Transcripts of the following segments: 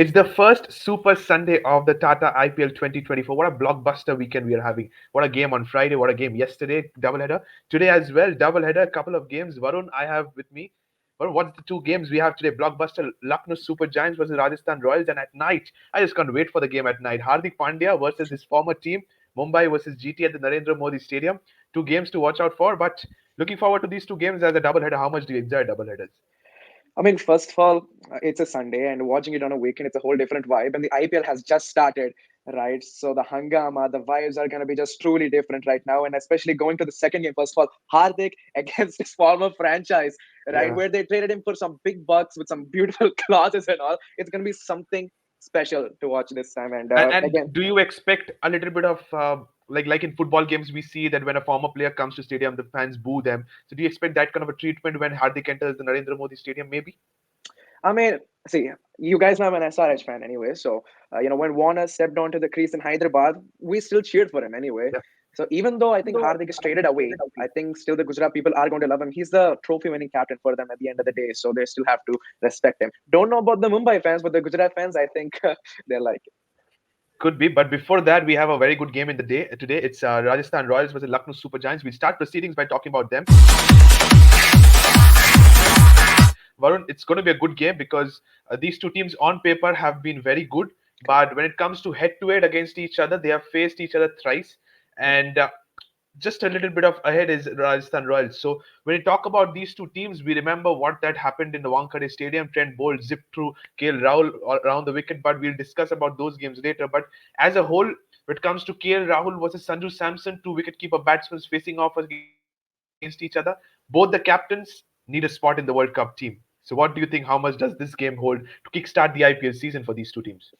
It's the first Super Sunday of the Tata IPL 2024. What a blockbuster weekend we are having. What a game on Friday. What a game yesterday. Doubleheader. Today as well. Doubleheader. A couple of games. Varun, I have with me. Well, what's the two games we have today? Blockbuster Lucknow Super Giants versus Rajasthan Royals. And at night, I just can't wait for the game at night. Hardik Pandya versus his former team. Mumbai versus GT at the Narendra Modi Stadium. Two games to watch out for. But looking forward to these two games as a doubleheader. How much do you enjoy doubleheaders? I mean, first of all, it's a Sunday, and watching it on a weekend, it's a whole different vibe. And the IPL has just started, right? So the hangama, the vibes are going to be just truly different right now. And especially going to the second game, first of all, Hardik against his former franchise, right? Yeah. Where they traded him for some big bucks with some beautiful clauses and all. It's going to be something special to watch this time. And And again, do you expect a little bit of like in football games we see that when a former player comes to stadium the fans boo them. So do you expect that kind of a treatment when Hardik enters the Narendra Modi Stadium? Maybe. I mean, see, you guys know I'm an SRH fan anyway. So, when Warner stepped onto the crease in Hyderabad, we still cheered for him anyway. Yeah. So, even though I think Hardik is traded away, I think still the Gujarat people are going to love him. He's the trophy winning captain for them at the end of the day. So, they still have to respect him. Don't know about the Mumbai fans, but the Gujarat fans, I think they're like, Could be, but before that, we have a very good game in the day today. It's Rajasthan Royals versus Lucknow Super Giants. We start proceedings by talking about them. Varun, it's going to be a good game because these two teams on paper have been very good, but when it comes to head to head against each other, they have faced each other thrice, and just a little bit of ahead is Rajasthan Royals. So when we talk about these two teams, we remember what that happened in the Wankhede Stadium. Trent Bolt zipped through KL Rahul around the wicket, but we'll discuss about those games later. But as a whole, when it comes to KL Rahul versus Sanju Samson, two wicketkeeper batsmen facing off against each other, both the captains need a spot in the World Cup team. So what do you think? How much does this game hold to kickstart the IPL season for these two teams?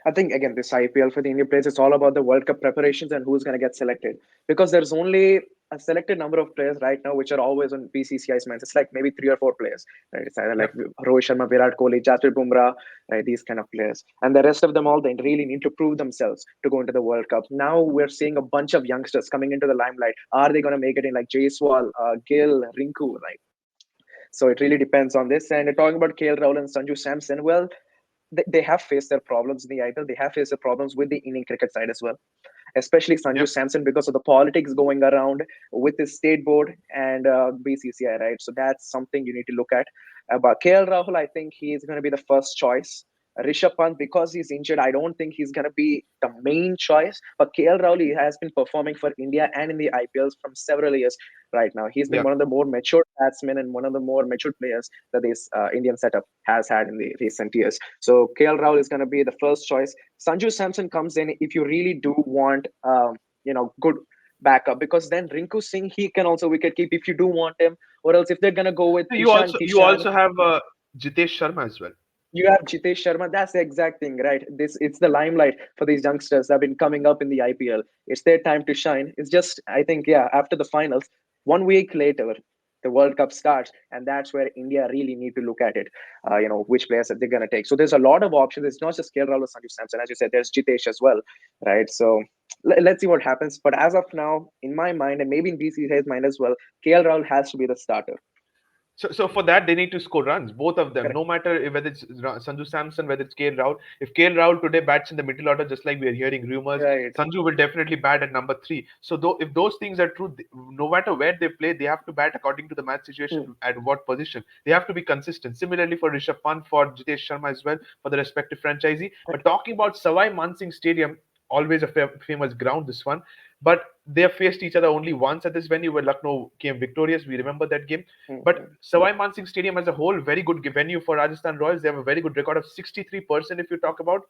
I think again, this IPL for the Indian players, it's all about the World Cup preparations and who's going to get selected. Because there's only a selected number of players right now which are always on BCCI's minds. It's like maybe three or four players. Right? It's either like Yep. Rohit Sharma, Virat Kohli, Jasprit Bumrah, right? These kind of players, and the rest of them all they really need to prove themselves to go into the World Cup. Now we're seeing a bunch of youngsters coming into the limelight. Are they going to make it in like Jaiswal, Gill, Rinku, right? So it really depends on this. And talking about KL Rahul and Sanju Samson, well, they have faced their problems in the IPL. They have faced their problems with the Indian cricket side as well, especially Sanju Yep. Samson because of the politics going around with the state board and BCCI, right? So that's something you need to look at. But KL Rahul, I think he is going to be the first choice. Rishabh Pant, because he's injured, I don't think he's going to be the main choice. But KL Rahul, he has been performing for India and in the IPLs from several years right now. He's been Yeah. one of the more mature batsmen and one of the more mature players that this Indian setup has had in the recent years. So KL Rahul is going to be the first choice. Sanju Samson comes in if you really do want, good backup because then Rinku Singh he can also wicket keep if you do want him, or else if they're gonna go with So you Ishan also you Kishan, also have Jitesh Sharma as well. you have Jitesh Sharma. That's the exact thing, right? This it's the limelight for these youngsters that have been coming up in the IPL. It's their time to shine. It's just I think yeah, after the finals, 1 week later, the World Cup starts, and that's where India really need to look at it. Which players that they're gonna take. So there's a lot of options. It's not just KL Rahul or Sanju Samson, as you said. There's Jitesh as well, right? So let's see what happens. But as of now, in my mind, and maybe in BCCI's mind as well, KL Rahul has to be the starter. So for that they need to score runs, both of them. Correct. No matter whether it's Sanju Samson, whether it's KL Rahul. If KL Rahul today bats in the middle order, just like we are hearing rumors, Right. Sanju will definitely bat at number three. So though if those things are true, no matter where they play, they have to bat according to the match Hmm. situation at what position. They have to be consistent. Similarly for Rishabh Pant, for Jitesh Sharma as well, for the respective franchisee. But talking about Savai Mansingh Stadium, always a famous ground. This one. But they have faced each other only once at this venue where Lucknow came victorious. We remember that game. But Hmm. Savai Mansingh Stadium as a whole, very good venue for Rajasthan Royals. They have a very good record of 63% if you talk about.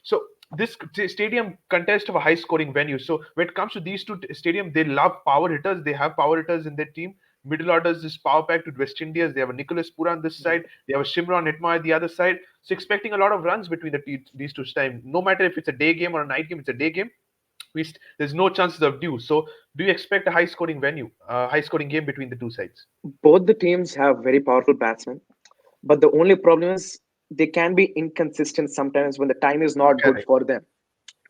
So this stadium contests of a high-scoring venue. So when it comes to these two stadiums, they love power hitters. They have power hitters in their team. Middle orders is power packed with West Indies. They have a Nicholas Pura on this side. They have a Shimron Hetmar on the other side. So expecting a lot of runs between these two times. No matter if it's a day game or a night game, it's a day game. There's no chances of due. So do you expect a high-scoring venue, high-scoring game between the two sides? Both the teams have very powerful batsmen, but the only problem is they can be inconsistent sometimes when the time is not good Correct. for them.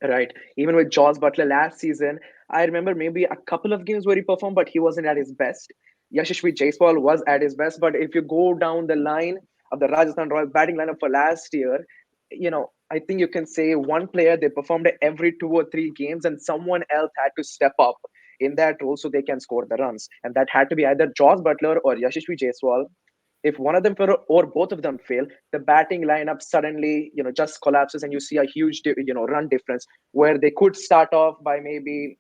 Right. Even with Jaws Butler last season, I remember maybe a couple of games where he performed, but he wasn't at his best. Yashasvi Jaiswal was at his best, but if you go down the line of the Rajasthan Royals batting lineup for last year, I think you can say one player they performed every 2 or 3 games, and someone else had to step up in that role so they can score the runs. And that had to be either Josh Butler or Yashasvi Jaiswal. If one of them or both of them fail, the batting lineup suddenly, just collapses, and you see a huge, run difference where they could start off by maybe,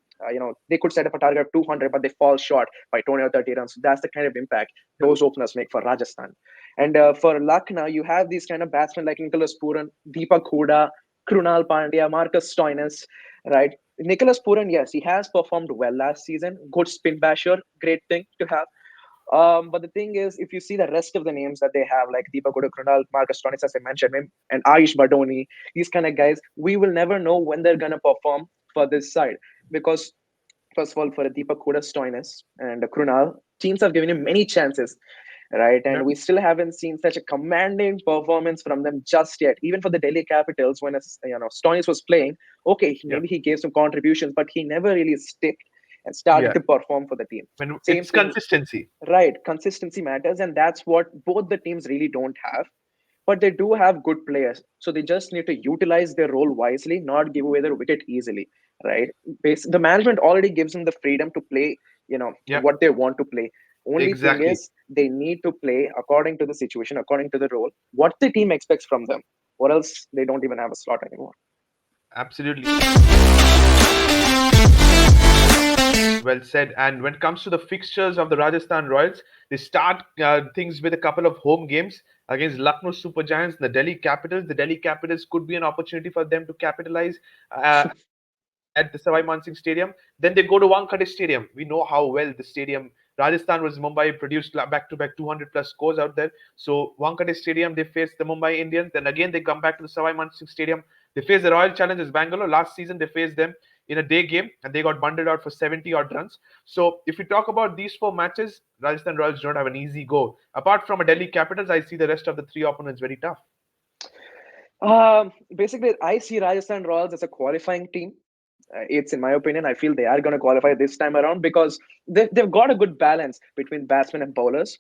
they could set up a target of 200, but they fall short by 20 or 30 runs. So that's the kind of impact those openers make for Rajasthan. And for Lucknow, you have these kind of batsmen like Nicholas Puran, Deepak Huda, Krunal Pandya, Marcus Stoinis, right? Nicholas Puran, yes, he has performed well last season. Good spin basher, great thing to have. But the thing is, if you see the rest of the names that they have, like Deepak Huda, Krunal, Marcus Stoinis, as I mentioned, and Ayush Badoni, these kind of guys, we will never know when they're going to perform for this side. Because, first of all, for Deepak Huda, Stoinis, and Krunal, teams have given him many chances, right? And we still haven't seen such a commanding performance from them just yet. Even for the Delhi Capitals, when Stoinis was playing, okay, Yeah. maybe he gave some contributions, but he never really stick and started Yeah. to perform for the team. When Same it's thing, consistency. right? Consistency matters, and that's what both the teams really don't have. But they do have good players, so they just need to utilize their role wisely, not give away their wicket easily, right? The management already gives them the freedom to play, Yeah. what they want to play. Only thing Exactly. is, they need to play according to the situation, according to the role, what the team expects from them, or else they don't even have a slot anymore. Absolutely. Well said. And when it comes to the fixtures of the Rajasthan Royals, they start things with a couple of home games against Lucknow Super Giants and the Delhi Capitals. The Delhi Capitals could be an opportunity for them to capitalize at the Savai Mansingh Stadium. Then they go to Wankhede Stadium. We know how well the stadium. Rajasthan versus Mumbai produced back-to-back 200 plus scores out there. So Wankhede Stadium, they face the Mumbai Indians. Then again they come back to the Savai Mansingh Stadium. They face the Royal Challengers Bangalore. Last season they faced them in a day game and they got bundled out for 70 odd runs. So if we talk about these four matches, Rajasthan Royals don't have an easy go. Apart from a Delhi Capitals, I see the rest of the three opponents very tough. Basically, I see Rajasthan Royals as a qualifying team. It's in my opinion, I feel they are going to qualify this time around because they've got a good balance between batsmen and bowlers.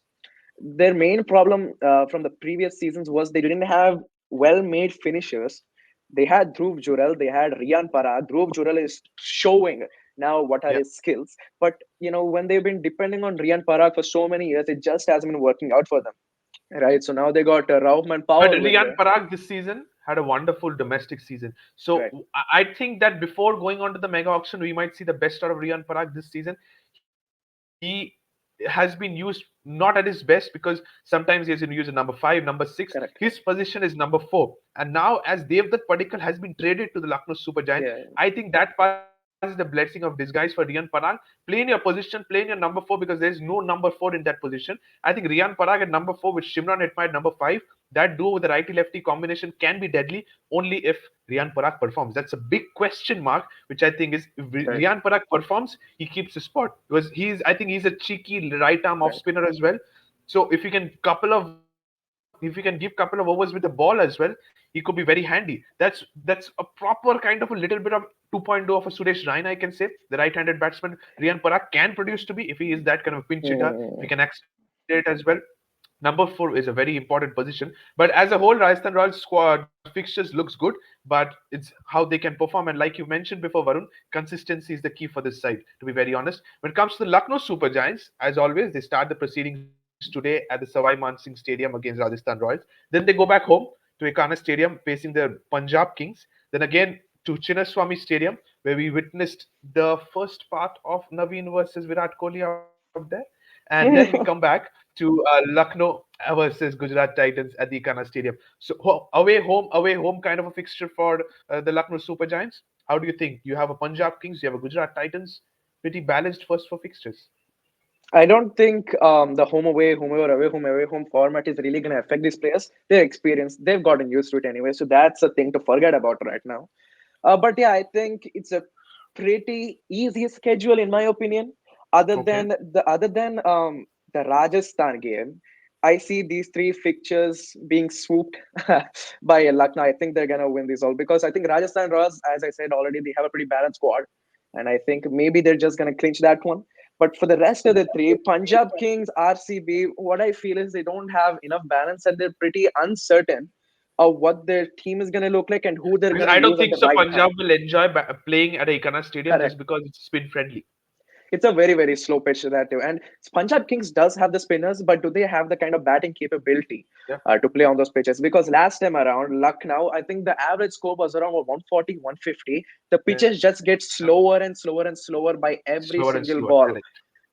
Their main problem from the previous seasons was they didn't have well-made finishers. They had Dhruv Jurel, they had Riyan Parag. Dhruv Jurel is showing now what are Yeah. his skills, but when they've been depending on Riyan Parag for so many years, it just hasn't been working out for them, right? So now they got Rahman But Powell with Riyan the Parag this season had a wonderful domestic season. So right. I think that before going on to the mega auction, we might see the best out of Riyan Parag this season. He has been used not at his best because sometimes he has been used at number five, number six. His Correct. position is number four. And now, as Devdutt Padikkal has been traded to the Lucknow Super Giants, Yeah. I think that passes the blessing of disguise for Riyan Parag. Play in your position, play in your number four because there is no number four in that position. I think Riyan Parag at number four with Shimran Hetmyer at number five, that duo with the righty lefty combination can be deadly only if Riyan Parag performs. That's a big question mark, which I think is if Right. Riyan Parag performs, he keeps his spot because I think he's a cheeky right arm off Right. spinner as well. So if you can give couple of overs with the ball as well, he could be very handy. That's a proper kind of a little bit of 2.0 of a Suresh Raina, I can say. The right-handed batsman Riyan Parag can produce to be if he is that kind of a pinch hitter. If he Mm, can accelerate as well. Number four is a very important position. But as a whole, Rajasthan Royals squad fixtures looks good, but it's how they can perform. And like you mentioned before, Varun, consistency is the key for this side, to be very honest. When it comes to the Lucknow Super Giants, as always, they start the proceedings today at the Savai Mansingh Stadium against Rajasthan Royals. Then they go back home to Ekana Stadium facing the Punjab Kings. Then again to Chinnaswamy Stadium, where we witnessed the first part of Naveen versus Virat Kohli out there. And then we come back to Lucknow versus Gujarat Titans at the Ekana Stadium. So away home kind of a fixture for the Lucknow Super Giants. How do you think? You have a Punjab Kings, you have a Gujarat Titans. Pretty balanced first four fixtures. I don't think the home away home format is really going to affect these players. Their experience, they've gotten used to it anyway, so that's a thing to forget about right now. But yeah, I think it's a pretty easy schedule in my opinion. Okay. Other than the Rajasthan game, I see these three fixtures being swooped by Lucknow. I think they're gonna win these all because I think Rajasthan Royals, as I said already, they have a pretty balanced squad, and I think maybe they're just gonna clinch that one. But for the rest of the three, Punjab Kings, RCB, what I feel is they don't have enough balance and they're pretty uncertain. what their team is going to look like and who they're Because going to I don't use at think the so. right Punjab time. will enjoy playing at Ikana Stadium just Correct. because it's spin friendly. It's a very, very slow pitch that too. And Punjab Kings does have the spinners, but do they have the kind of batting capability Yeah, to play on those pitches? Because last time around, Lucknow, I think the average score was around 140, 150. The yeah, pitches just get slower and slower and slower by every slower and single slower. ball, Correct.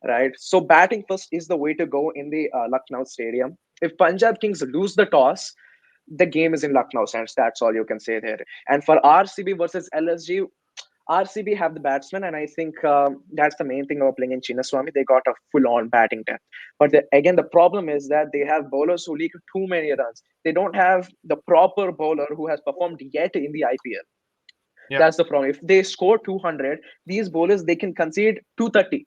right? So batting first is the way to go in the Lucknow Stadium. If Punjab Kings lose the toss, the game is in Lucknow stands. That's all you can say there. And for RCB versus LSG, RCB have the batsmen, and I think that's the main thing about playing in Chinnaswamy. They got a full-on batting depth. But again, the problem is that they have bowlers who leak too many runs. They don't have the proper bowler who has performed yet in the IPL. Yeah, That's the problem. If they score 200, these bowlers they can concede 230.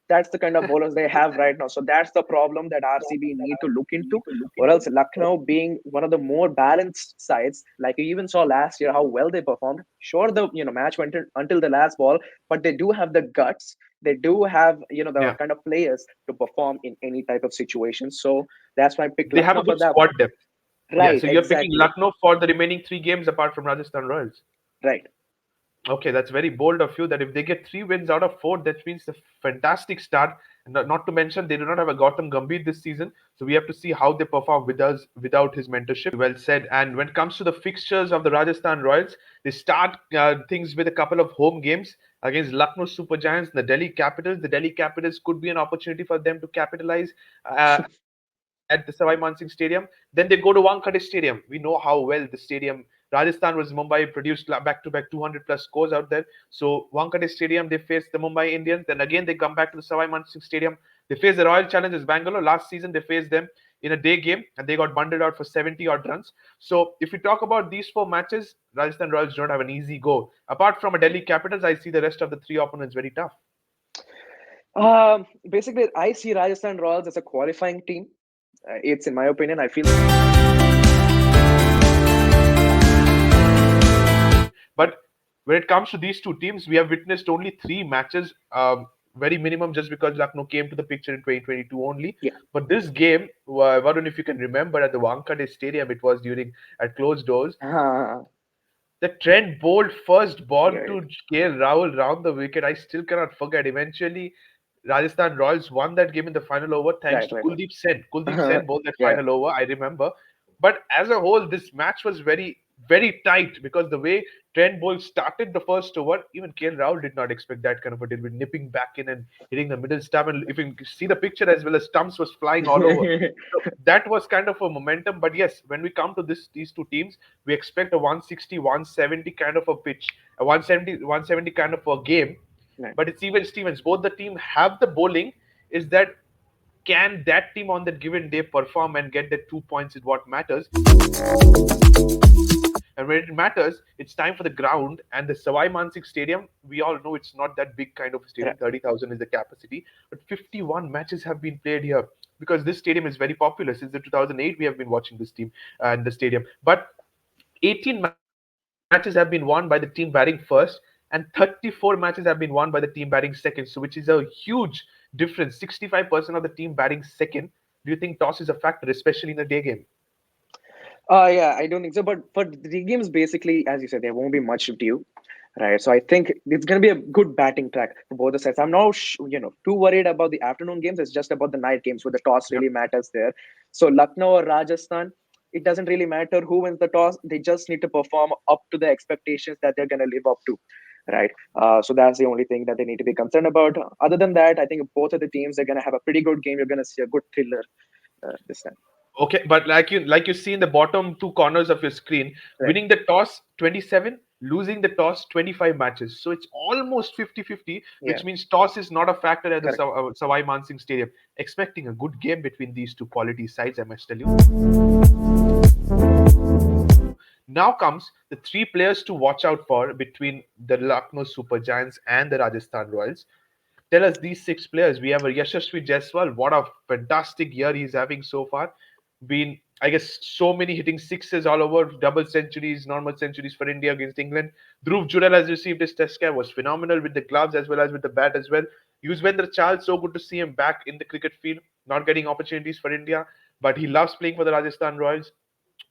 That's the kind of bowlers they have right now. So that's the problem that RCB need to look into, or else Lucknow being one of the more balanced sides, like you even saw last year how well they performed. Sure, the match went until the last ball, but they do have the guts. They do have the yeah. kind of players to perform in any type of situation. So that's why I picked They have a Lucknow for good that squad one. depth. Yeah, Right, so you're picking exactly. Lucknow for the remaining three games apart from Rajasthan Royals. Right. Okay, that's very bold of you that if they get three wins out of four, that means a fantastic start. And not to mention, they do not have a Gautam Gambhir this season. So we have to see how they perform with us without his mentorship. Well said. And when it comes to the fixtures of the Rajasthan Royals, they start things with a couple of home games against Lucknow Super Giants and the Delhi Capitals. The Delhi Capitals could be an opportunity for them to capitalize at the Savai Mansingh Stadium. Then they go to Wankhede Stadium. We know how well the stadium Rajasthan was Mumbai produced back to back 200 plus scores out there. So Wankhede Stadium, they face the Mumbai Indians. Then again they come back to the Savai Mansingh Stadium. They face the Royal Challengers Bangalore. Last season they faced them in a day game and they got bundled out for 70 odd runs. So if we talk about these four matches, Rajasthan Royals don't have an easy go. Apart from a Delhi Capitals, I see the rest of the three opponents very tough. Basically, I see Rajasthan Royals as a qualifying team. It's in my opinion. I feel But when it comes to these two teams, we have witnessed only three matches, very minimum, just because Lucknow came to the picture in 2022 only. yeah. But this game, Varun, if you can remember, at the Wankhede Stadium, it was during at closed doors. The Trent bowled first ball Right, to KL Rahul round the wicket. I still cannot forget. Eventually, Rajasthan Royals won that game in the final over thanks right, to right, Kuldeep Sen. Kuldeep Sen bowled that yeah. final over, I remember. But as a whole, this match was very, very tight because the way Trent Bolt started the first over, even KL Rahul did not expect that kind of a deal with nipping back in and hitting the middle stump. And if you can see the picture as well as stumps was flying all over. So that was kind of a momentum. But yes, when we come to these two teams, we expect a 160, 170 kind of a pitch, a 170 kind of a game. Right. But it's even Stevens. Both the team have the bowling. Is that can that team on that given day perform and get the 2 points is what matters. And when it matters, it's time for the ground and the Savai Mansingh Stadium. We all know it's not that big kind of a stadium. Right. 30,000 is the capacity, but 51 matches have been played here because this stadium is very popular. Since the 2008, we have been watching this team and the stadium. But 18 matches have been won by the team batting first, and 34 matches have been won by the team batting second. So, which is a huge difference. 65% of the team batting second. Do you think toss is a factor, especially in a day game? Yeah, I don't think so. But for the games, basically, as you said, there won't be much due, right? So I think it's going to be a good batting track for both the sides. I'm not, too worried about the afternoon games. It's just about the night games where the toss Yep. really matters there. So Lucknow or Rajasthan, it doesn't really matter who wins the toss. They just need to perform up to the expectations that they're going to live up to, right? So that's the only thing that they need to be concerned about. Other than that, I think both of the teams are going to have a pretty good game. You're going to see a good thriller this time. Okay, but like you see in the bottom two corners of your screen, Right. winning the toss 27, losing the toss 25 matches. So it's almost 50-50, Yeah. which means toss is not a factor at the Correct. Savai Mansingh Stadium. Expecting a good game between these two quality sides, I must tell you. Now comes the three players to watch out for between the Lucknow Super Giants and the Rajasthan Royals. Tell us these six players. We have a Yashasvi Jaiswal. What a fantastic year he's having so far. Been, I guess, so many hitting sixes all over, double centuries, normal centuries for India against England. Dhruv Jurel has received his test cap, was phenomenal with the gloves as well as with the bat as well. Yuzvendra Chahal, so good to see him back in the cricket field, not getting opportunities for India, but he loves playing for the Rajasthan Royals.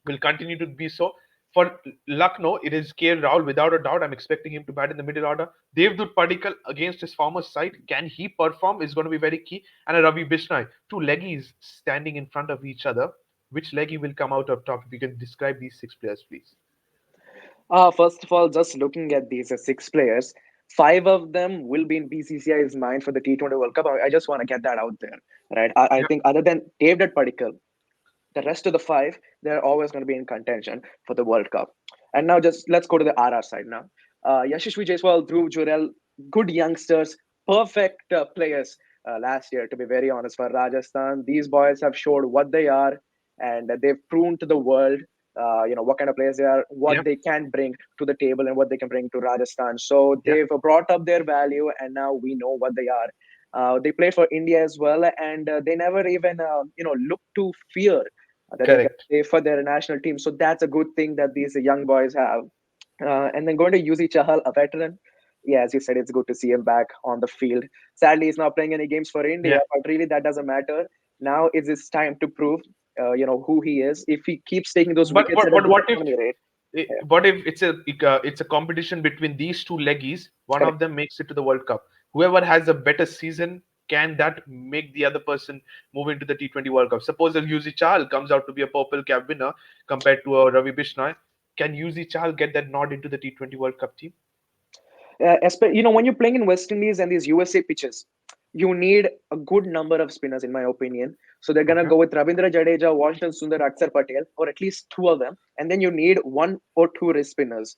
will continue to be so. For Lucknow, it is KL Rahul without a doubt. I'm expecting him to bat in the middle order. Devdutt Padikkal against his former side. Can he perform is going to be very key. And a Ravi Bishnoi. Two leggies standing in front of each other. Which leggy will come out of top? If you can describe these six players, please. First of all, just looking at these six players, five of them will be in BCCI's mind for the T20 World Cup. I just want to get that out there, right? I Yep. think other than David Padikkal, the rest of the five, they're always going to be in contention for the World Cup. And now just let's go to the RR side now. Yashasvi Jaiswal, Dhruv Jurel, good youngsters, perfect players last year, to be very honest, for Rajasthan. These boys have showed what they are, and they've proven to the world, what kind of players they are, what Yep. they can bring to the table, and what they can bring to Rajasthan. So Yep. they've brought up their value, and now we know what they are. They played for India as well, and they never even, look to fear that they're going Correct. to play for their national team. So that's a good thing that these young boys have. And then going to Yuzi Chahal, a veteran. Yeah, as you said, it's good to see him back on the field. Sadly, he's not playing any games for India, Yeah. but really that doesn't matter. Now it's his time to prove, who he is. If he keeps taking those But wickets at a good what if economy rate, yeah, what if it's a competition between these two leggies? One correct. of them makes it to the World Cup. Whoever has a better season, can that make the other person move into the T20 World Cup? Suppose if Yuzi Chahal comes out to be a purple cap winner compared to a Ravi Bishnoi, can Yuzi Chahal get that nod into the T20 World Cup team? When you're playing in West Indies and these USA pitches, you need a good number of spinners, in my opinion. So they're gonna Okay. go with Ravindra Jadeja, Washington Sundar, Akshar Patel, or at least two of them, and then you need one or two wrist spinners,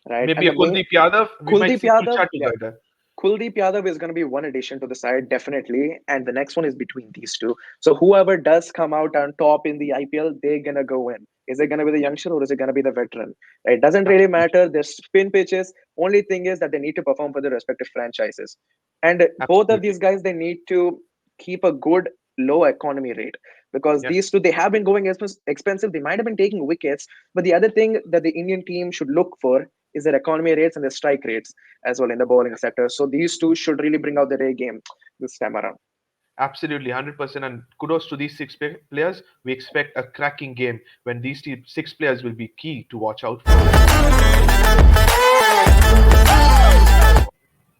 right? Maybe And a the main Kuldeep Yadav. We might Kuldeep see Yadav, Tucha yeah, together. Kuldeep Yadav is going to be one addition to the side, definitely. And the next one is between these two. So whoever does come out on top in the IPL, they're going to go in. Is it going to be the youngster or is it going to be the veteran? It doesn't really Absolutely. matter. There's spin pitches. Only thing is that they need to perform for the respective franchises. And both of Absolutely. these guys, they need to keep a good low economy rate because Yes. these two, they have been going expensive. They might have been taking wickets. But the other thing that the Indian team should look for is their economy rates and their strike rates as well in the bowling sector. So these two should really bring out their A game this time around. Absolutely, 100%. And kudos to these six players. We expect a cracking game when these six players will be key to watch out for.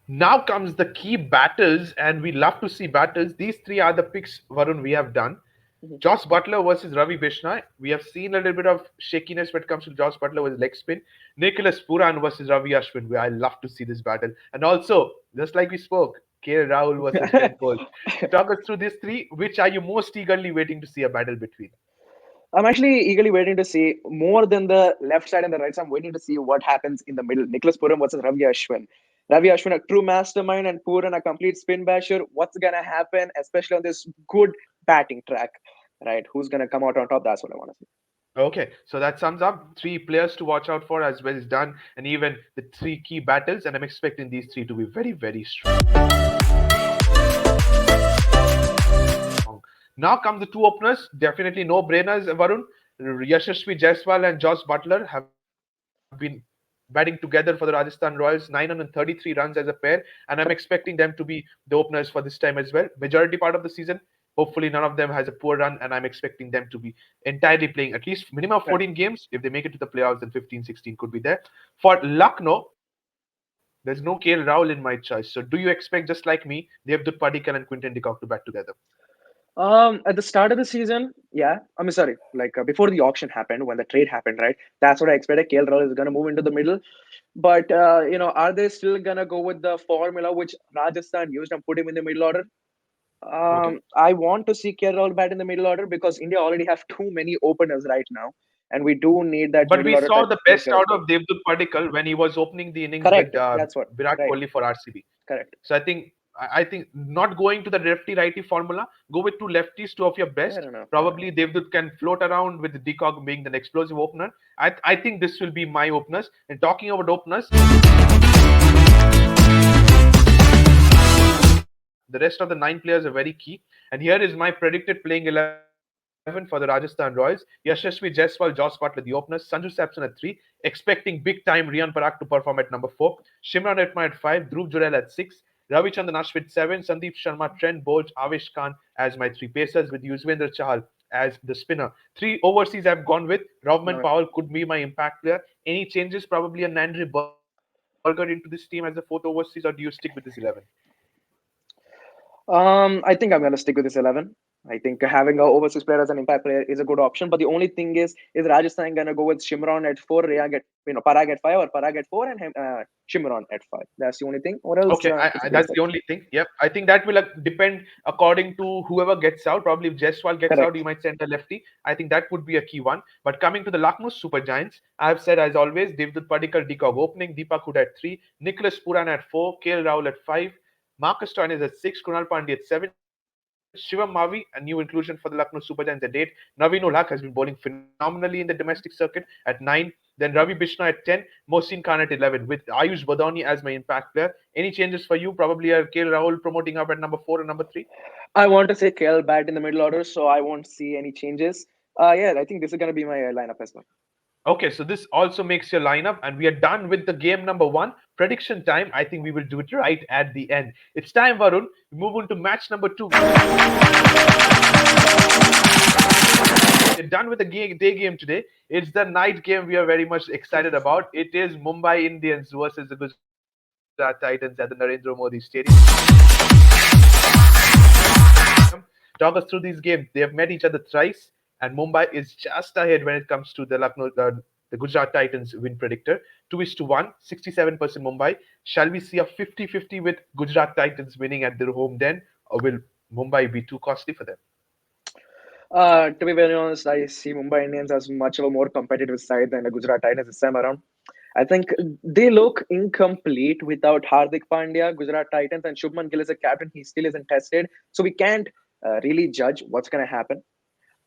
Now comes the key battles, and we love to see battles. These three are the picks, Varun, we have done. Mhm. Josh Butler versus Ravi Bishnoi. We have seen a little bit of shakiness when it comes to Josh Butler with leg spin. Nicholas Puran versus Ravi Ashwin. Where I love to see this battle. And also, just like we spoke, KL Rahul versus Trent Cole. Talk us through these three. Which are you most eagerly waiting to see a battle between? I'm actually eagerly waiting to see more than the left side and the right side. I'm waiting to see what happens in the middle. Nicholas Puram versus Ravi Ashwin. Ravi Ashwin, a true mastermind, and Puran, a complete spin basher. What's gonna happen, especially on this good batting track? Right? Who's gonna come out on top? That's what I want to see. Okay, so that sums up three players to watch out for as well as done, and even the three key battles. And I'm expecting these three to be very, very strong. Now come the two openers, definitely no brainers, Varun. Yashasvi Jaiswal and Josh Butler have been batting together for the Rajasthan Royals, 933 runs as a pair, and I'm expecting them to be the openers for this time as well. Majority part of the season, hopefully none of them has a poor run, and I'm expecting them to be entirely playing at least minimum of Right. 14 games. If they make it to the playoffs, then 15, 16 could be there. For Lucknow, there's no KL Rahul in my choice. So do you expect, just like me, Devdutt Padikkal and Quinton de Kock to bat together? At the start of the season, yeah. I mean, sorry, like before the auction happened, when the trade happened, right? That's what I expected. KL Rahul is gonna move into the middle, but are they still gonna go with the formula which Rajasthan used and put him in the middle order? Okay. I want to see KL Rahul bat in the middle order because India already have too many openers right now, and we do need that But middle we order saw type the of best finisher as out well. of Devdutt Padikkal when he was opening the innings with Correct. That's what. Virat Right. Kohli for RCB. Correct. So I think not going to the lefty righty formula, go with two lefties, two of your Fair best. enough. Fair enough. Probably Devdutt can float around with Decock being the explosive opener. I think this will be my openers. And talking about openers, the rest of the nine players are very key. And here is my predicted playing 11 for the Rajasthan Royals. Yashasvi Jaiswal, Josh Butler, the openers. Sanju Samson at 3. Expecting big time Rian Parak to perform at number 4. Shimran Retma at 5. Dhruv Jurel at 6. Ravichandran Ashwin 7. Sandeep Sharma, Trent Bolt, Avesh Khan as my three pacers with Yuzvendra Chahal as the spinner. Three overseas I've gone with. Rovman No. Powell could be my impact player. Any changes? Probably a Nandri Burger into this team as the fourth overseas, or do you stick with this 11? I think I'm gonna stick with this 11. I think having a overseas player as an impact player is a good option. But the only thing is Rajasthan gonna go with Shimron at four, Riyag at Parag at five, or Parag at four, and Shimron at five? That's the only thing. Or else Okay, it's a good that's set. the only thing. Yep, I think that will depend according to whoever gets out. Probably if Jaiswal gets out, you Correct. might send a lefty. I think that would be a key one. But coming to the Lucknow Super Giants, I have said as always, Devdutt Padikkar, Decog opening, Deepak Hooda at three, Nicholas Puran at four, KL Rahul at five, Marcus Stoinis at six, Kunal Pandey at seven, Shivam Mavi, a new inclusion for the Lucknow Super Giants at eight, Naveen Ulhaq has been bowling phenomenally in the domestic circuit at nine, then Ravi Bishna at 10, Mohsin Khan at 11, with Ayush Badoni as my impact player. Any changes for you? Probably a KL Rahul promoting up at number four and number three. I want to say KL bat in the middle order, so I won't see any changes. Yeah, I think this is gonna be my lineup as well. Okay, so this also makes your lineup, and we are done with the game number one. Prediction time. I think we will do it right at the end. It's time, Varun. We move on to match number two. We're done with the day game today. It's the night game we are very much excited about. It is Mumbai Indians versus the Gujarat Titans at the Narendra Modi Stadium. Talk us through these games. They have met each other thrice, and Mumbai is just ahead when it comes to the Gujarat Titans win predictor. 2 is to 1, 67% Mumbai. Shall we see a 50-50 with Gujarat Titans winning at their home then, or will Mumbai be too costly for them? To be very honest, I see Mumbai Indians as much of a more competitive side than the Gujarat Titans this time around. I think they look incomplete without Hardik Pandya, Gujarat Titans, and Shubman Gill as a captain. He still isn't tested, so we can't really judge what's going to happen.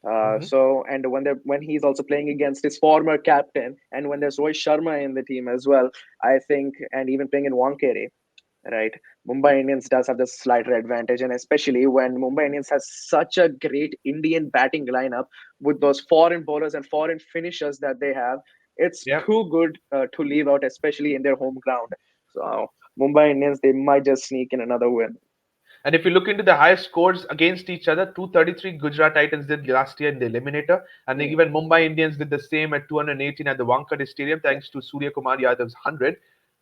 Hmm. And when he's also playing against his former captain, and when there's Rohit Sharma in the team as well, I think, and even playing in Wankhede, right? Mumbai Indians does have the slighter advantage, and especially when Mumbai Indians has such a great Indian batting lineup with those foreign bowlers and foreign finishers that they have, it's Yeah. too good to leave out, especially in their home ground. So Mumbai Indians, they might just sneak in another win. And if you look into the highest scores against each other, 233 Gujarat Titans did last year in the eliminator, and Mm, even Mumbai Indians did the same at 218 at the Wankhede Stadium, yeah. thanks to Surya Kumar Yadav's 100.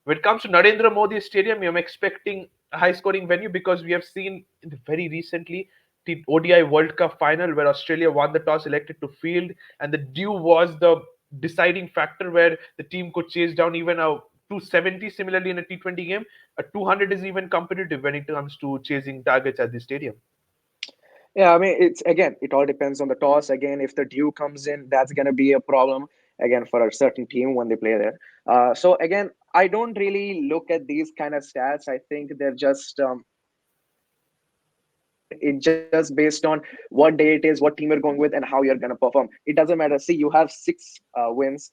When it comes to Narendra Modi Stadium, I'm expecting a high-scoring venue because we have seen very recently the ODI World Cup final where Australia won the toss, elected to field, and the dew was the deciding factor where the team could chase down even a 270. Similarly, in a T20 game, a 200 is even competitive when it comes to chasing targets at the stadium. Yeah, I mean, it's again, it all depends on the toss. Again, if the dew comes in, that's going to be a problem again for a certain team when they play there. So again, I don't really look at these kind of stats. I think they're just it just based on what day it is, what team you're going with, and how you're going to perform. It doesn't matter. See, you have six wins,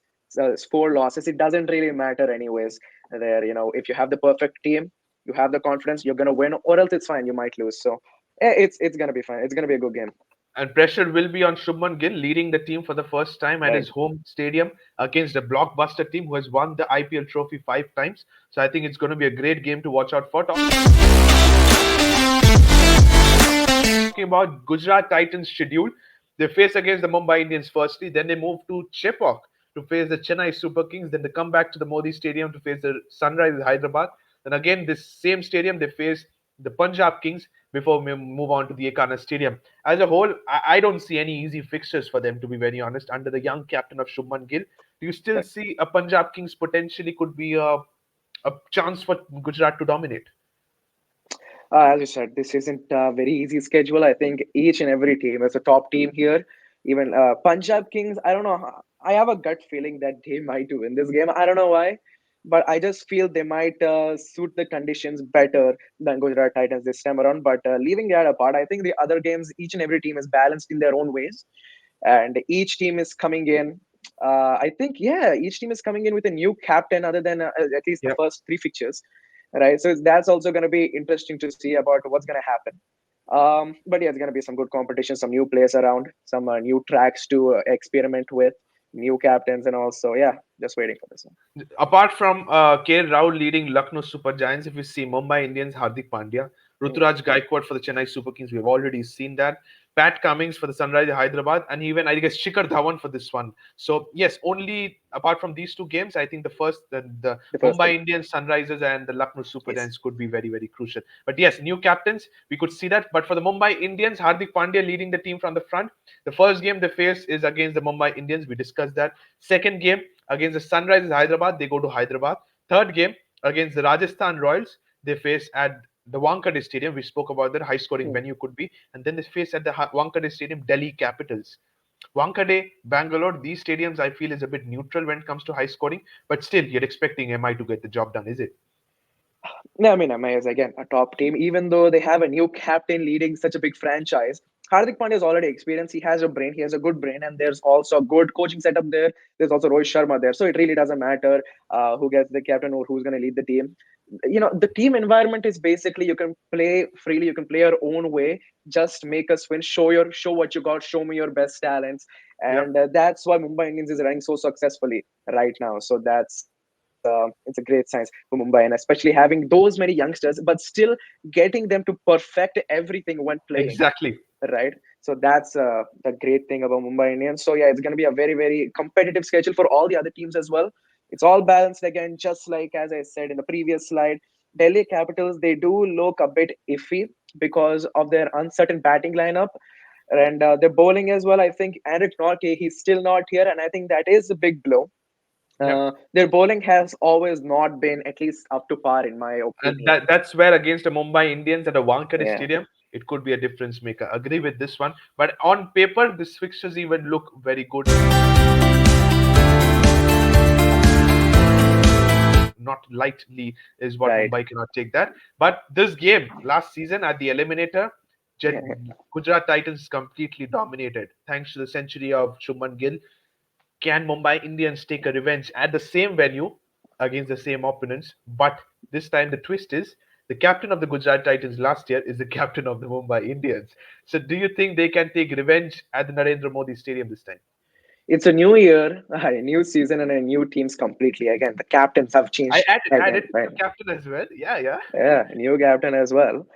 four losses. It doesn't really matter anyways. There, if you have the perfect team, you have the confidence, you're going to win, or else it's fine. You might lose. So it's going to be fine. It's going to be a good game. And pressure will be on Shubman Gill leading the team for the first time at Right. his home stadium against a blockbuster team who has won the IPL trophy five times. So I think it's going to be a great game to watch out for. Talking about Gujarat Titans schedule, they face against the Mumbai Indians firstly, then they move to Chepauk to face the Chennai Super Kings, then they come back to the Modi Stadium to face the Sunrisers Hyderabad. Then again, this same stadium, they face the Punjab Kings before we move on to the Ekana Stadium. As a whole, I don't see any easy fixtures for them, to be very honest, under the young captain of Shubman Gill. Do you still see a Punjab Kings potentially could be a chance for Gujarat to dominate? As you said, this isn't a very easy schedule. I think each and every team is a top team here. Even Punjab Kings, I don't know. I have a gut feeling that they might win this game. I don't know why, but I just feel they might suit the conditions better than Gujarat Titans this time around. But leaving that apart, I think the other games, each and every team is balanced in their own ways, and each team is coming in. I think, yeah, each team is coming in with a new captain, other than at least the Yep. first three fixtures, right? So that's also going to be interesting to see about what's going to happen. But yeah, it's going to be some good competition, some new players around, some new tracks to experiment with, new captains, and also, yeah, just waiting for this one. Apart from KL Rahul leading Lucknow Super Giants, if you see Mumbai Indians, Hardik Pandya, Mm. Ruturaj Gaikwad for the Chennai Super Kings. We've already seen that. Pat Cummings for the Sunrisers Hyderabad, and even I guess Shikhar Dhawan for this one. So yes, only apart from these two games, I think the The first Mumbai two. Indians, Sunrisers, and the Lucknow Super Yes. Giants could be very very crucial. But yes, new captains, we could see that. But for the Mumbai Indians, Hardik Pandya leading the team from the front. The first game they face is against the Mumbai Indians. We discussed that. Second game against the Sunrisers Hyderabad, they go to Hyderabad. Third game against the Rajasthan Royals, they face at the Wankhede Stadium. We spoke about that high scoring Mm. venue could be, and then they face at the Wankhede Stadium Delhi Capitals. Wankhede, Bangalore, these stadiums I feel is a bit neutral when it comes to high scoring, but still you're expecting MI to get the job done, is it? No, I mean, MI is again a top team, even though they have a new captain leading such a big franchise. Hardik Pandya is already experienced. He has a brain. He has a good brain, and there's also a good coaching setup there. There's also Rohit Sharma there, so it really doesn't matter who gets the captain or who's going to lead the team. The team environment is basically you can play freely, you can play your own way. Just make us win. Show what you got. Show me your best talents, Yeah, and that's why Mumbai Indians is running so successfully right now. So it's a great sign for Mumbai, and especially having those many youngsters, but still getting them to perfect everything when playing. exactly. Right. So that's the great thing about Mumbai Indians. So yeah, it's going to be a very, very competitive schedule for all the other teams as well. It's all balanced again, just like as I said in the previous slide. Delhi Capitals, they do look a bit iffy because of their uncertain batting lineup and their bowling as well. I think Eric Norke, he's still not here, and I think that is a big blow. Yeah. Their bowling has always not been at least up to par, in my And opinion. that's where against the Mumbai Indians at a Wankhede Yeah. Stadium, it could be a difference maker. Agree with this one. But on paper, this fixtures even look very good. Not lightly is what Right. Mumbai cannot take that. But this game last season at the eliminator, Yeah. Gujarat Titans completely dominated thanks to the century of Shuman Gill. Can Mumbai Indians take a revenge at the same venue against the same opponents? But this time the twist is the captain of the Gujarat Titans last year is the captain of the Mumbai Indians. So do you think they can take revenge at the Narendra Modi Stadium this time? It's a new year, a new season, and a new teams completely. Again, the captains have I changed added again, a right? new captain as well. Yeah, yeah. Yeah, new captain as well.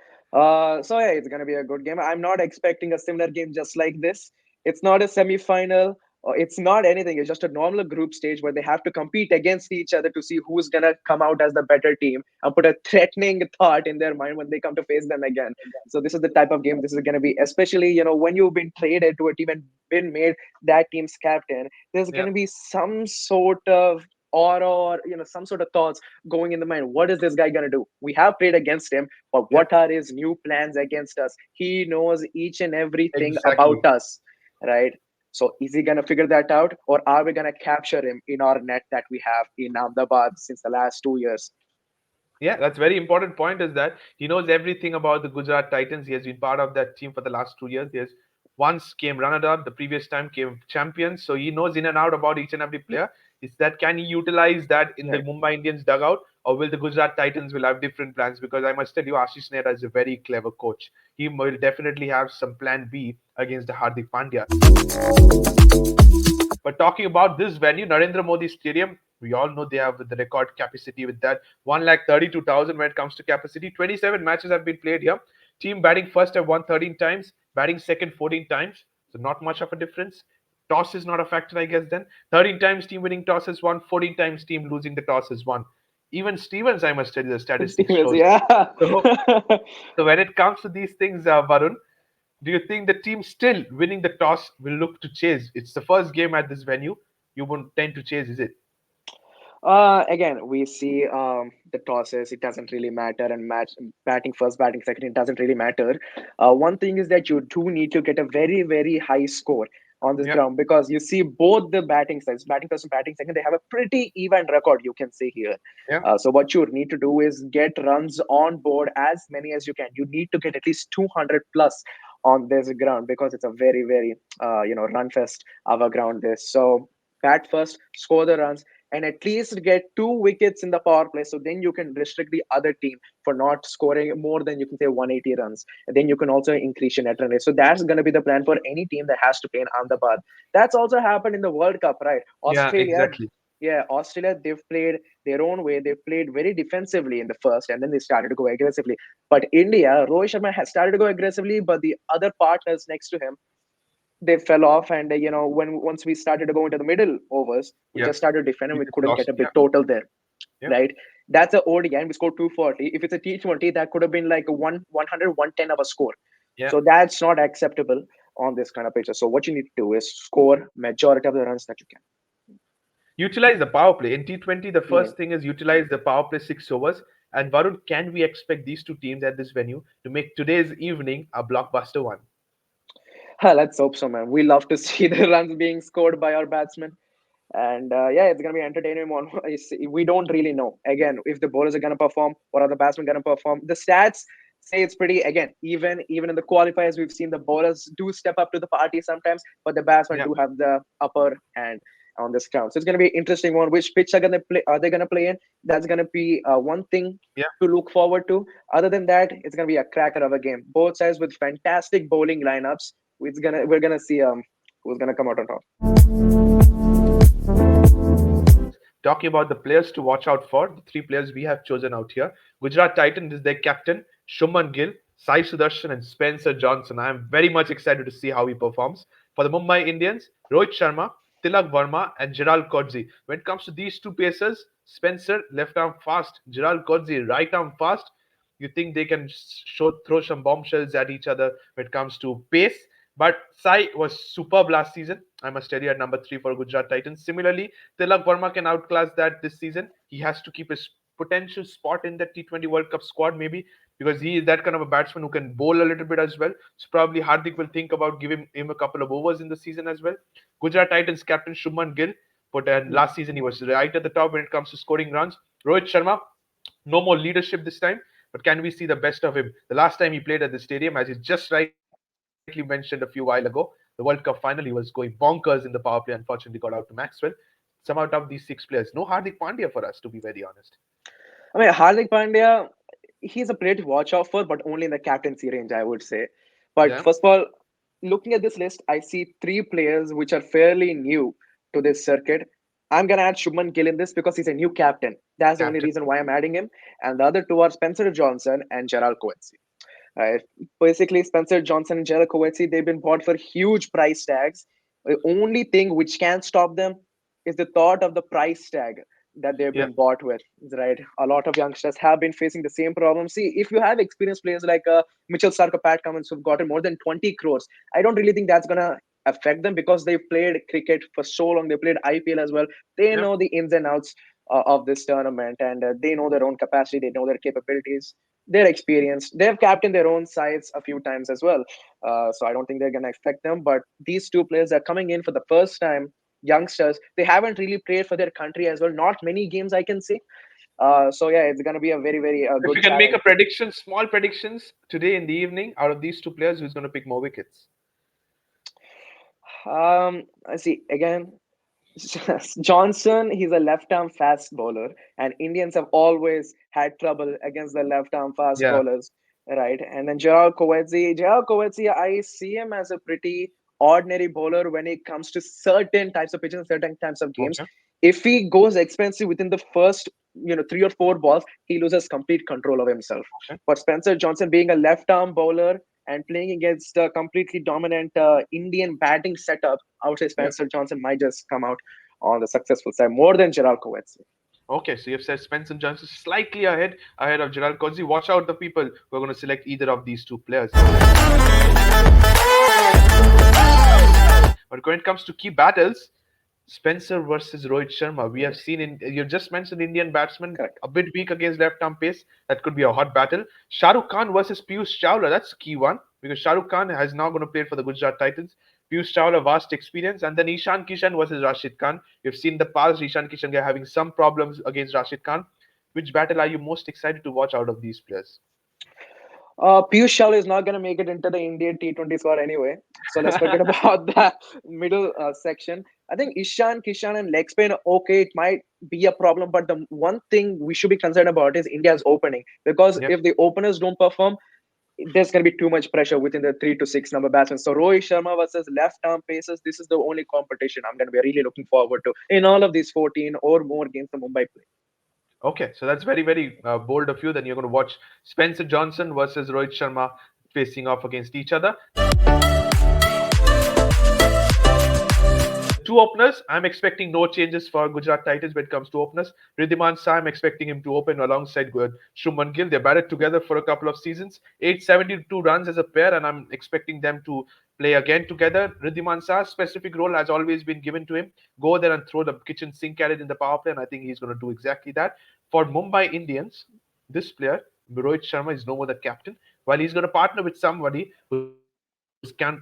So yeah, it's gonna be a good game. I'm not expecting a similar game just like this. It's not a semi-final. Or it's not anything. It's just a normal group stage where they have to compete against each other to see who's gonna come out as the better team and put a threatening thought in their mind when they come to face them again. So this is the type of game this is gonna be. Especially when you've been traded to a team and been made that team's captain, there's Yeah, gonna be some sort of aura or some sort of thoughts going in the mind. What is this guy going to do? We have played against him, but yeah, what are his new plans against us? He knows each and everything about exactly. us, right? So is he going to figure that out, or are we going to capture him in our net that we have in Ahmedabad since the last 2 years? Yeah, that's very important point is that he knows everything about the Gujarat Titans. He has been part of that team for the last 2 years. He has once came runner-up, the previous time came champion. So he knows in and out about each and every player. Is that can he utilize that in the Right. Mumbai Indians dugout, or will the Gujarat Titans will have different plans? Because I must tell you, Ashish Nehra is a very clever coach. He will definitely have some plan B against the Hardik Pandya. But talking about this venue, Narendra Modi Stadium, we all know they have the record capacity with that 1,32,000 when it comes to capacity. 27 matches have been played here. Team batting first have won 13 times, batting second 14 times. So not much of a difference. Toss is not a factor, I guess. Then 13 times team winning toss is won, 14 times team losing the toss is won. Even Stevens, I must tell you, the statistics Stevens, shows. yeah. So, so when it comes to these things, Varun, do you think the team still winning the toss will look to chase? It's the first game at this venue. You won't tend to chase, is it? Again, we see the tosses. It doesn't really matter, and match batting first, batting second. It doesn't really matter. One thing is that you do need to get a very, very high score on this Yeah, ground because you see both the batting sides, batting first and batting second, they have a pretty even record. You can see here. yeah, So what you need to do is get runs on board as many as you can. You need to get at least 200 plus on this ground because it's a very, very run fest of a ground. This so bat first, score the runs and at least get 2 wickets in the power play. So then you can restrict the other team for not scoring more than you can say 180 runs. And then you can also increase your net run rate. So that's going to be the plan for any team that has to play in Ahmedabad. That's also happened in the World Cup, right? yeah, Australia, exactly. Yeah, Australia, they've played their own way. They played very defensively in the first, and then they started to go aggressively. But India, Rohit Sharma has started to go aggressively, but the other partners next to him, they fell off. And when once we started to go into the middle overs, we Yeah, just started defending. we We just couldn't get lost. a Yeah, big total there, yeah, right? That's a ODI, and we scored 240. If it's a T20, that could have been like a 100, 110 of a score. yeah. So that's not acceptable on this kind of pitches. So what you need to do is score majority of the runs that you Utilize the power play. In T20, the can. first thing is utilize the power play 6 overs. And Varun, can we expect these two teams at this venue to make today's evening a blockbuster one? Let's hope so, man. We love to see the runs being scored by our batsmen. And yeah, it's going to be entertaining one. We don't really know. Again, if the bowlers are going to perform, what are the batsmen going to perform? The stats say it's pretty, again, even in the qualifiers, we've seen the bowlers do step up to the party sometimes, but the batsmen Yeah, do have the upper hand on this ground. So it's going to be interesting one. Which pitch are they going to play in? That's going to be one thing yeah. to look forward to. Other than that, it's going to be a cracker of a game. Both sides with fantastic bowling lineups. We're gonna see who's gonna come out on top. Talking about the players to watch out for, the three players we have chosen out here. Gujarat Titans is their captain, Shuman Gill, Sai Sudarshan, and Spencer Johnson. I am very much excited to see how he performs. For the Mumbai Indians, Rohit Sharma, Tilak Verma, and Gerald Kodzi. When it comes to these two pacers, Spencer left arm fast, Gerald Kodzi right arm fast. You think they can throw some bombshells at each other when it comes to pace? But Sai was superb last season. I must tell you at number 3 for Gujarat Titans. Similarly, Tilak Verma can outclass that this season. He has to keep his potential spot in the T20 World Cup squad, maybe, because he is that kind of a batsman who can bowl a little bit as well. So probably Hardik will think about giving him a couple of overs in the season as well. Gujarat Titans captain Shuman Gill, but Hmm. last season he was right at the top when it comes to scoring runs. Rohit Sharma, no more leadership this time, but can we see the best of him? The last time he played at the stadium, as you just rightly mentioned a few while ago, the World Cup final, he was going bonkers in the power play. Unfortunately, got out to Maxwell. Some out of these 6 players. No Hardik Pandya for us, to be very honest. I mean, Hardik Pandya, he's a player to watch out for, but only in the captaincy range, I would say. But Yeah, first of all, looking at this list, I see three players which are fairly new to this circuit. I'm gonna add Shubman Gill in this because he's a new captain. That's the only captain. reason why I'm adding him. And the other two are Spencer Johnson and Gerald Coetzee. Right. Basically, Spencer Johnson and Gerald Coetzee, they've been bought for huge price tags. The only thing which can stop them is the thought of the price tag that they've Yeah, been bought with. Right. A lot of youngsters have been facing the same problem. See, if you have experienced players like Mitchell Stark or Pat Cummins who've gotten more than 20 crores, I don't really think that's gonna affect them because they've played cricket for so long. They played IPL as well. They yeah. know the ins and outs of this tournament, and they know their own capacity. They know their capabilities. They're experienced. They've captained their own sides a few times as well. So I don't think they're going to affect them. But these two players are coming in for the first time, youngsters. They haven't really played for their country as well. Not many games, I can say. So yeah, it's going to be a very, very If good you can make challenge. a prediction, small predictions today in the evening, out of these two players, who's going to pick more wickets? I see again. Johnson, he's a left arm fast bowler, and Indians have always had trouble against the left arm fast Yeah. bowlers, right? And then Gerald Coetzee, I see him as a pretty ordinary bowler when it comes to certain types of pitches and certain types of games. Okay. If he goes expensive within the first, 3 or 4 balls, he loses complete control of himself. Okay. But Spencer Johnson, being a left arm bowler and playing against a completely dominant Indian batting setup, I would say Yeah. Spencer Johnson might just come out on the successful side more than Gerald Coetzee. Okay, so you've said Spencer Johnson slightly ahead of Gerald Kodzi. Watch out the people who are going to select either of these two players. But when it comes to key battles, Spencer versus Rohit Sharma. We have seen in you just mentioned Indian batsman Correct. a bit weak against left arm pace. That could be a hot battle. Shah Rukh Khan versus Piyush Chawla. That's a key one because Shah Rukh Khan has now going to play for the Gujarat Titans. Piyush Chawla, vast experience, and then Ishan Kishan versus Rashid Khan. We've seen the past Ishan Kishan guy having some problems against Rashid Khan. Which battle are you most excited to watch out of these players? Piyush Chawla is not going to make it into the Indian T20 squad anyway. So let's forget about that middle section. I think Ishan, Kishan, and leg spin, okay, it might be a problem. But the one thing we should be concerned about is India's opening. Because Yeah, if the openers don't perform, there's going to be too much pressure within the 3 to 6 number batsmen. So Rohit Sharma versus left arm pacers, this is the only competition I'm going to be really looking forward to in all of these 14 or more games the Mumbai play. Okay, so that's very, very bold of you. Then you're going to watch Spencer Johnson versus Rohit Sharma facing off against each other. The two openers, I'm expecting no changes for Gujarat Titans when it comes to openers. Ridhiman Shah, I'm expecting him to open alongside Shubman Gill. They batted together for a couple of seasons, 872 runs as a pair, and I'm expecting them to play again together. Ridhiman Shah's specific role has always been given to him. Go there and throw the kitchen sink at it in the power play, and I think he's going to do exactly that. For Mumbai Indians, this player, Rohit Sharma, is no more the captain, while he's going to partner with somebody whose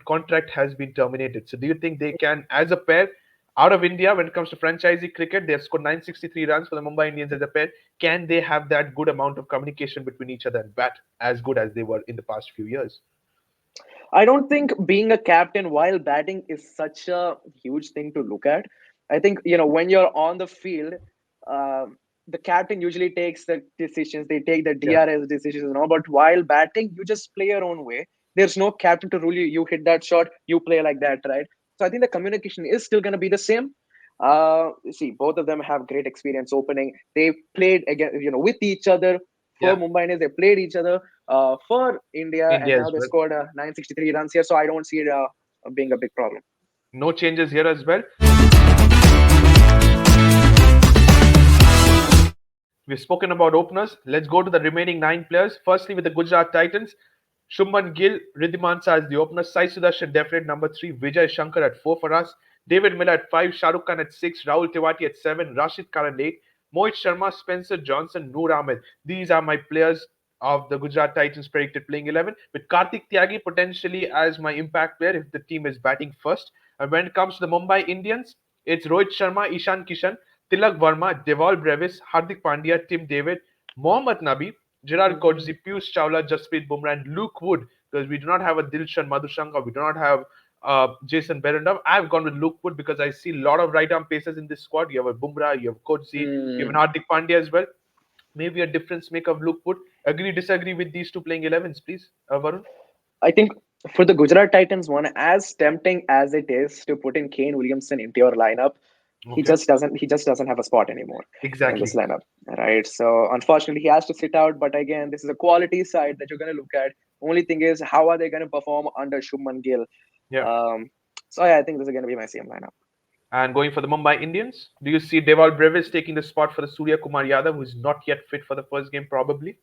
contract has been terminated. So do you think they can, as a pair, out of India, when it comes to franchisee cricket, they have scored 963 runs for the Mumbai Indians as a pair. Can they have that good amount of communication between each other and bat as good as they were in the past few years? I don't think being a captain while batting is such a huge thing to look at. I think, when you're on the field, uh, the captain usually takes the decisions, they take the Yeah, DRS decisions and all, but while batting, you just play your own way. There's no captain to rule you. You hit that shot, you play like that, right? So I think the communication is still going to be the same. See, both of them have great experience opening. They played again, with each other for yeah. Mumbai Indians. They played each other for India, and India now as they well. scored 963 runs here. So I don't see it being a big problem. No changes here as well. We've spoken about openers. Let's go to the remaining nine players. Firstly, with the Gujarat Titans, Shumban Gill, Ridhiman Shah as the opener, Sai Sudarshan definite number three, Vijay Shankar at four for us, David Miller at five, Shahrukh Khan at six, Rahul Tewati at seven, Rashid Khan at eight, Mohit Sharma, Spencer Johnson, Noor Ahmed. These are my players of the Gujarat Titans predicted playing 11, with Karthik Tyagi potentially as my impact player if the team is batting first. And when it comes to the Mumbai Indians, it's Rohit Sharma, Ishan Kishan, Tilak Verma, Deval Brevis, Hardik Pandya, Tim David, Mohammad Nabi, Gerard Kodzi, Piyush Chawla, Jasprit Bumrah, and Luke Wood, because we do not have a Dilshan Madhushankar, we do not have Jason Behrendorff. I've gone with Luke Wood because I see a lot of right arm pacers in this squad. You have a Bumrah, you have Kodzi, you have Hmm. an Hardik Pandya as well. Maybe a difference maker of Luke Wood. Agree, disagree with these two playing 11s, please, Varun? I think for the Gujarat Titans one, as tempting as it is to put in Kane Williamson into your lineup, Okay, he just doesn't have a spot anymore in this exactly. lineup. Right. So unfortunately he has to sit out. But again, this is a quality side that you're gonna look at. Only thing is how are they gonna perform under Shubman Gill? Yeah. Um so yeah, I think this is gonna be my same lineup. And going for the Mumbai Indians, do you see Deval Brevis taking the spot for the Surya Kumar Yadav, who is not yet fit for the first game, probably?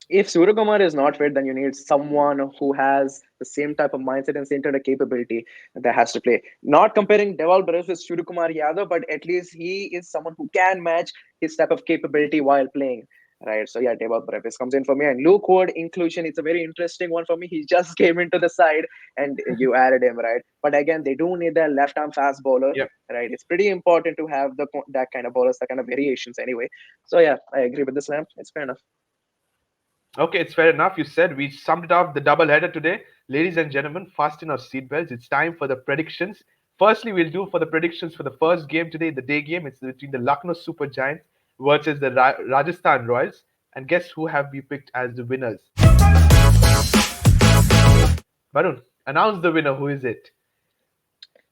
If Suryakumar is not fit, then you need someone who has the same type of mindset and same type of capability that has to play. Not comparing Deval Brevis with Suryakumar Yadav, but at least he is someone who can match his type of capability while playing. Right. So yeah, Deval Brevis comes in for me. And Luke Ward inclusion, it's a very interesting one for me. He just came into the side and you added him, right? But again, they do need their left arm fast bowler. Yeah. Right. It's pretty important to have that kind of bowlers, that kind of variations anyway. So yeah, I agree with this lamp. It's fair enough. Okay, it's fair enough. You said we summed it up the double header today. Ladies and gentlemen, fasten our seatbelts. It's time for the predictions. Firstly, we'll do for the predictions for the first game today, the day game. It's between the Lucknow Super Giants versus the Rajasthan Royals. And guess who have we picked as the winners? Varun, announce the winner. Who is it?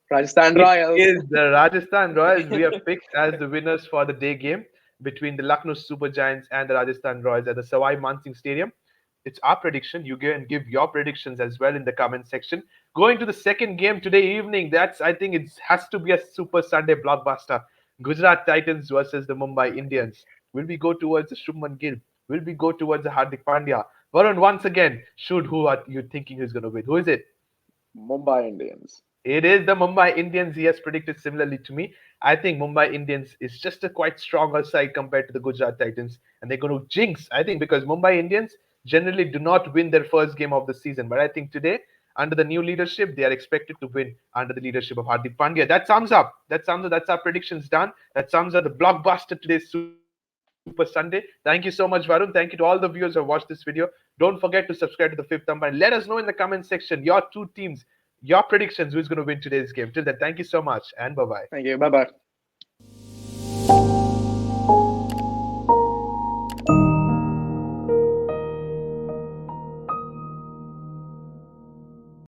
Rajasthan It Royals. is the Rajasthan Royals we have picked as the winners for the day game between the Lucknow Super Giants and the Rajasthan Royals at the Savai Mansingh Stadium. It's our prediction. You can give your predictions as well in the comment section. Going to the second game today evening. That's I think it has to be a Super Sunday blockbuster. Gujarat Titans versus the Mumbai Indians. Will we go towards the Shubman Gill? Will we go towards the Hardik Pandya? Varun, once again, shoot, who are you thinking is going to win? Who is it? Mumbai Indians. It is the Mumbai Indians. He has predicted similarly to me. I think Mumbai Indians is just a quite stronger side compared to the Gujarat Titans, and they're going to jinx. I think because Mumbai Indians generally do not win their first game of the season, but I think today, under the new leadership, they are expected to win under the leadership of Hardik Pandya. That sums up. That sums up. That's our predictions done. That sums up the blockbuster today's Super Sunday. Thank you so much, Varun. Thank you to all the viewers who have watched this video. Don't forget to subscribe to the Fifth Umpire. Let us know in the comment section your two teams, your predictions, who's going to win today's game. Till then, thank you so much and bye bye. Thank you. Bye bye.